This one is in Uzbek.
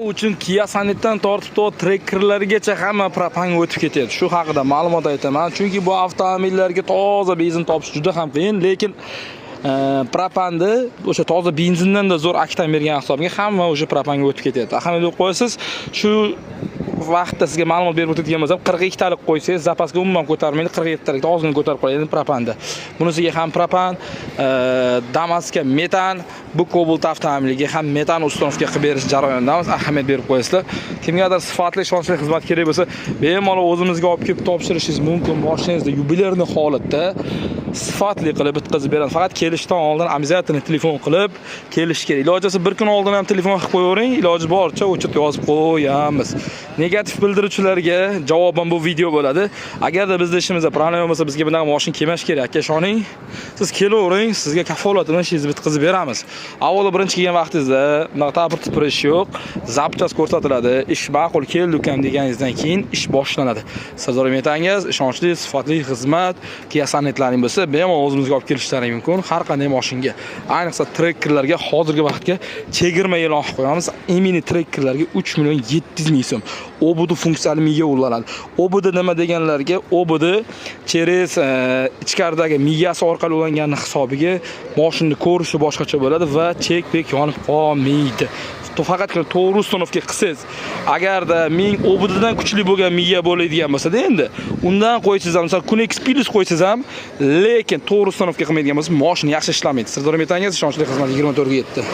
uchun Kia Sonic'dan tortib to trekkerlargacha hamma propanga o'tib ketadi. Shu haqida ma'lumot aytaman. Chunki bu avtomobillarga toza benzin topish juda ham qiyin, lekin propanni o'sha toza benzindan da zo'r aktam bergan hisobga hamma o'sha propanga o'tib ketadi. Ahamiyat berib qo'yasiz, shu vaqtda sizga ma'lumot berib o'tadigan bo'lsam, 42 talik qo'ysangiz, zapaska umuman ko'tarmaydi, 47 talikda ozgina ko'tarib qo'yadi propanda. Bunisiga ham propan, Damas'ga metan, bu Cobalt avtomobiliga ham metan uстановка qilib berish jarayonidamiz. Ahamiyat berib qo'yasizlar. Kimgadir sifatli, ishonchli xizmat kerak bo'lsa, bemalol o'zimizga olib kelib topshirishingiz mumkin. Mashinangizda yubileyniy holatda sifatli qilib bitkazib beramiz. Faqat kelishdan oldin обязательно telefon qilib kelish kerak. Ilojisi bir kun oldin ham telefon qilib qo'yavering, iloji boricha o'chirib yozib qo'yamiz. Negativ bildiruvchilarga javoban bu video bo'ladi. Agarda bizda ishimizda problem bo'lsa, bizga bunaqa mashina kelmash kerak, aka, ishoning. Siz kelavering, sizga kafolat bilan ishingizni bitkazib beramiz. Avvalo birinchi kelgan vaqtingizda bunaqa ta'bir ish yo'q, zapchas ko'rsatiladi. Ish ma'qul keldi ukam deganingizdan keyin ish boshlanadi. Sardor metangiz, ishonchli, sifatli xizmat, Kia Sonic'laring bo'lsa, bemalol o'zimizga olib kelishlaring mumkin. Har qanday mashinaga, ayniqsa trekkerlarga hozirgi vaqtga chegirma e'lon qilib qo'yamiz. Imini trekkerlarga 3 million 700 ming so'm. OBD funksiyali miya ulanadi. OBD nima deganlarga, OBD через ichkaridagi miyasi orqali ulangan hisobiga mashinani ko'rishi boshqacha bo'ladi va chek-pek yonib qolmaydi. Faqatgina to'g'ri uстановка qilsangiz, agarda 1000 OBD dan kuchli bo'lgan miya bo'ladigan bo'lsa-da, endi undan qo'ysangiz ham, masalan, Kunex Plus qo'ysangiz ham, lekin to'g'ri uстановка qilmaydigan bo'lsa, mashina yaxshi ishlamaydi. Sardor metangiz, ishonchli xizmat 24/7.